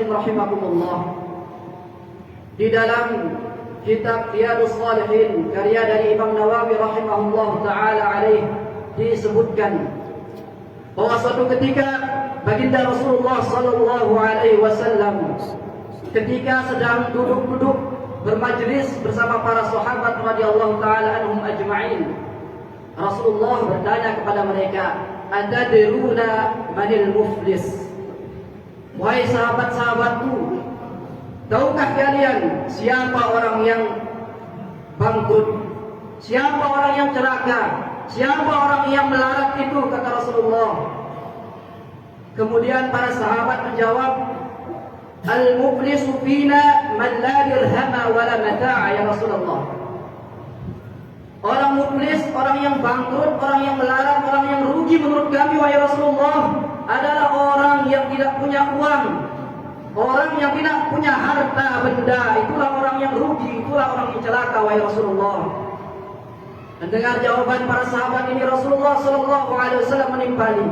muslimin rahimakumullah, di dalam kitab Riyadhus Shalihin karya dari Imam Nawawi rahimahullah taala alaih disebutkan bahwa suatu ketika baginda Rasulullah sallallahu alaihi wasallam ketika sedang duduk-duduk bermajlis bersama para sahabat radhiyallahu taala anhum ajma'in, Rasulullah bertanya kepada mereka, "Atadruna manil muflis?" Wahai sahabat-sahabatku, tahukah kalian siapa orang yang bangkrut? Siapa orang yang celaka? Siapa orang yang melarat itu? Kata Rasulullah. Kemudian para sahabat menjawab, "Al-muflisu fina man la dirhama wa la mata'a ya Rasulullah." Orang muflis, orang yang bangkrut, orang yang melarat, orang yang rugi menurut kami wahai Rasulullah adalah orang yang tidak punya uang, orang yang tidak punya harta benda. Itulah orang yang rugi, itulah orang yang celaka wahai Rasulullah. Mendengar jawaban para sahabat ini, Rasulullah sallallahu alaihi wasallam menimpali,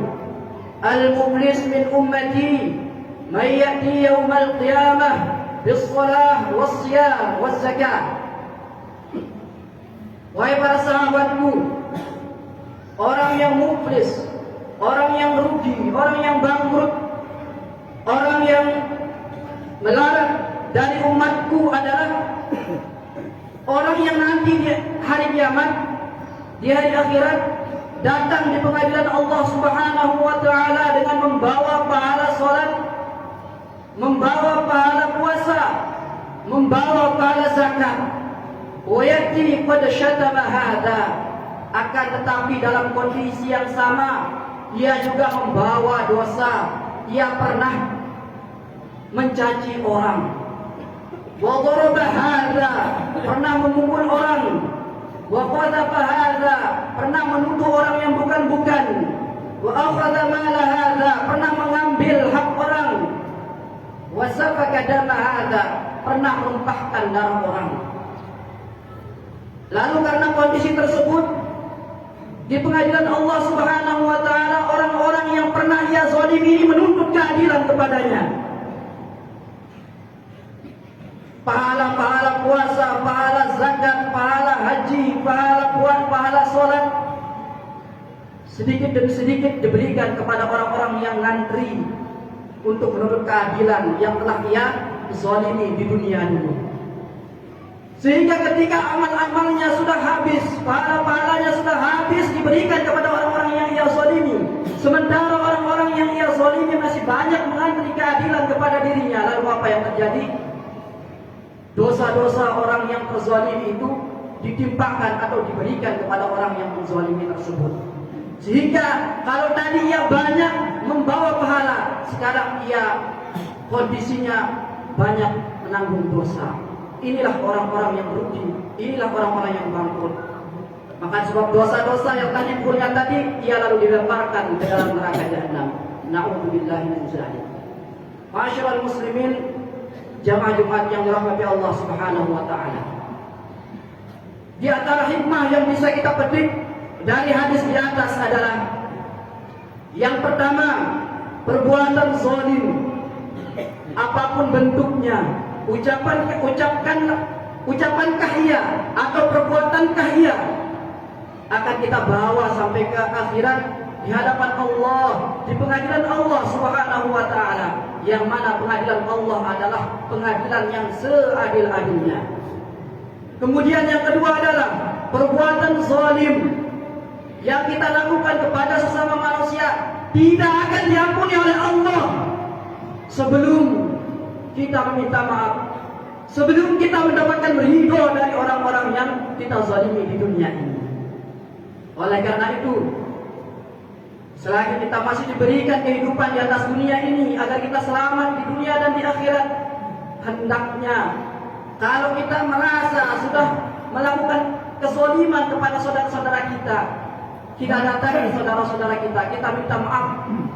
"Al-muflis min ummati man ya'ti yaumal qiyamah bis-shalah was-shiyam waz-zakah." Wahai para sahabatku, orang yang muflis, orang yang rugi, orang yang bangkrut, orang yang melarat dari umatku adalah orang yang nanti di hari kiamat, di hari akhirat, datang di pengadilan Allah Subhanahu wa taala dengan membawa pahala salat, membawa pahala puasa, membawa pahala zakat. Wayati qad syatama hadza, akan tetapi dalam kondisi yang sama ia juga membawa dosa. Ia pernah mencaci orang, wa daraba hadza, pernah memukul orang, wa qadhafa hadza, pernah menuduh orang yang bukan-bukan, wa akhadha mala hadza, pernah mengambil hak orang, wa safaka dama hadza, pernah menumpahkan darah orang. Lalu karena kondisi tersebut, di pengadilan Allah Subhanahu wa taala, orang-orang yang pernah ia zalimi ini menuntut keadilan kepadanya. Pahala-pahala puasa, pahala zakat, pahala haji, pahala salat, sedikit demi sedikit diberikan kepada orang-orang yang ngantri untuk menuntut keadilan yang telah ia zalimi di dunia dulu. Sehingga ketika amal-amalnya sudah habis, pahala-pahalanya sudah habis, diberikan kepada orang-orang yang ia zalimi. Sementara orang-orang yang ia zalimi masih banyak mengantri keadilan kepada dirinya. Lalu apa yang terjadi? Dosa-dosa orang yang terzalimi itu ditimpakan atau diberikan kepada orang yang menzalimi tersebut. Sehingga kalau tadi ia banyak membawa pahala, sekarang ia kondisinya banyak menanggung dosa. Inilah orang-orang yang rugi, inilah orang-orang yang bangkrut. Maka sebab dosa-dosa yang tadi punya tadi, ia lalu dilemparkan ke dalam neraka jahanam. Na'udzubillahi min dzalik. Ma'asyiral muslimin, jamaah Jumat yang dirahmati Allah Subhanahu wa taala. Di antara hikmah yang bisa kita petik dari hadis di atas adalah yang pertama, perbuatan zalim apapun bentuknya, ucapan kahia atau perbuatan kahia akan kita bawa sampai ke akhirat di hadapan Allah, di pengadilan Allah Subhanahu wa taala, yang mana pengadilan Allah adalah pengadilan yang seadil-adilnya. Kemudian yang kedua adalah perbuatan zalim yang kita lakukan kepada sesama manusia tidak akan diampuni oleh Allah sebelum kita meminta maaf, sebelum kita mendapatkan ridho dari orang-orang yang kita zalimi di dunia ini. Oleh karena itu, selagi kita masih diberikan kehidupan di atas dunia ini agar kita selamat di dunia dan di akhirat, hendaknya kalau kita merasa sudah melakukan kezaliman kepada saudara-saudara kita, kita datangi saudara-saudara kita minta maaf,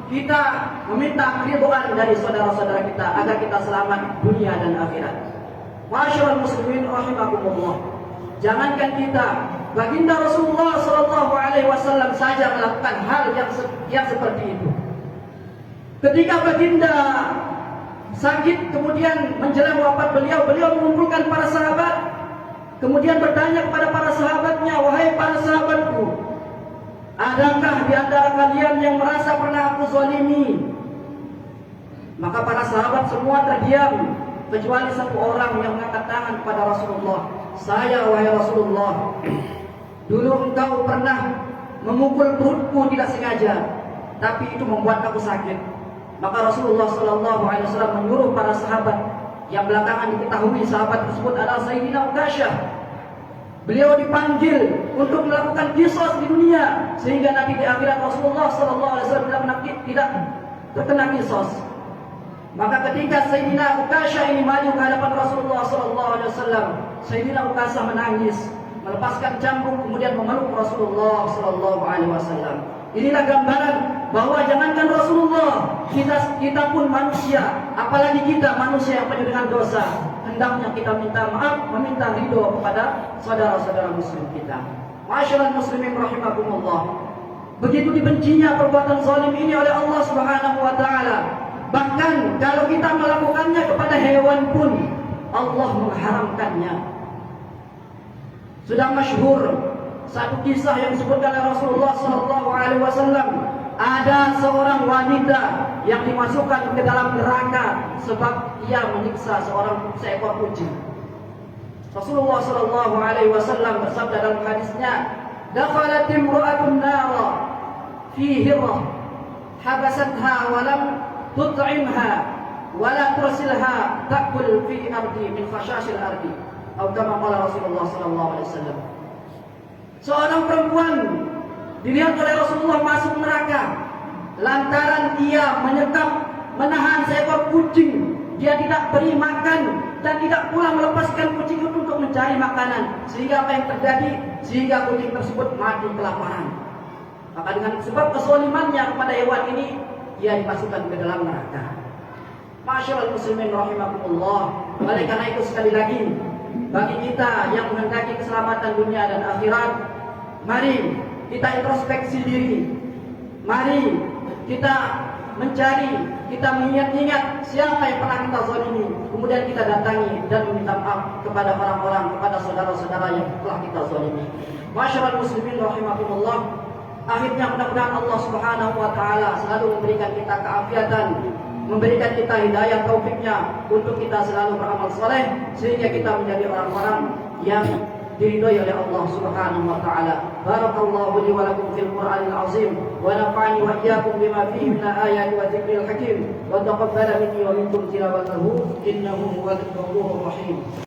kita meminta keridhaan dari saudara-saudara kita agar kita selamat dunia dan akhirat. Ma'asyiral muslimin rahimakumullah, jangankan kita, baginda Rasulullah sallallahu alaihi wasallam saja melakukan hal yang seperti itu. Ketika baginda sakit, kemudian menjelang wafat beliau mengumpulkan para sahabat, kemudian bertanya kepada para sahabatnya, wahai para sahabatku, adakah di antara kalian yang merasa pernah aku zalimi? Maka para sahabat semua terdiam, kecuali satu orang yang mengangkat tangan kepada Rasulullah. Saya, wahai Rasulullah, dulu engkau pernah memukul perutku tidak sengaja, tapi itu membuat aku sakit. Maka Rasulullah SAW menyuruh para sahabat, yang belakangan diketahui sahabat tersebut adalah Sayyidina Uqasyah. Beliau dipanggil untuk melakukan qisas di dunia, sehingga nanti di akhirat Rasulullah SAW tidak terkena qisas. Maka ketika Sayyidina Uqasyah ini maju ke hadapan Rasulullah SAW, Sayyidina Uqasyah menangis, melepaskan cambuk, kemudian memeluk Rasulullah SAW. Inilah gambaran bahwa jangankan Rasulullah, kita pun manusia, apalagi kita manusia yang penuh dengan dosa, hendaknya kita minta maaf, meminta ridho kepada saudara-saudara muslim kita. Ma'asyiral muslimin rahimakumullah. Begitu dibencinya perbuatan zalim ini oleh Allah Subhanahu wa taala. Bahkan kalau kita melakukannya kepada hewan pun Allah mengharamkannya. Sudah masyhur satu kisah yang disebutkan oleh Rasulullah SAW. Ada seorang wanita yang dimasukkan ke dalam neraka sebab ia menyiksa seekor kucing. Rasulullah SAW bersabda dalam hadisnya, "Dakhalat imra'atun nara fi hirrah, habasatha wa lam tut'imha wa la tursilha ta'kul fi ardi min khashashil ardi." Atau kama qala Rasulullah SAW. Seorang perempuan dilihat oleh Rasulullah masuk neraka lantaran ia menahan seekor kucing. Dia tidak beri makan dan tidak pula melepaskan kucing itu untuk mencari makanan. Sehingga apa yang terjadi? Sehingga kucing tersebut mati kelaparan. Maka dengan sebab kezalimannya kepada hewan ini, ia dimasukkan ke dalam neraka. Ma'asyiral muslimin rahimakumullah. Oleh karena itu sekali lagi, bagi kita yang menghendaki keselamatan dunia dan akhirat, mari kita introspeksi diri. Mari kita mencari, kita mengingat-ingat siapa yang pernah kita zalimi, kemudian kita datangi dan meminta maaf kepada orang-orang, kepada saudara-saudara yang telah kita zalimi. Masyaallah muslimin rahimakumullah. Akhirnya mudah-mudahan Allah Subhanahu wa taala selalu memberikan kita keafiatan, memberikan kita hidayah taufiknya untuk kita selalu beramal saleh, sehingga kita menjadi orang-orang yang diridhai oleh Allah Subhanahu wa taala. Barakallahu li wa lakum fil Qur'anil azim wa nafa'ani wa iyyakum bima fihi min ayati wa dzikril hakim wa taqabbala minni wa minkum tilawatahu innahu huwal ghafurur rahim.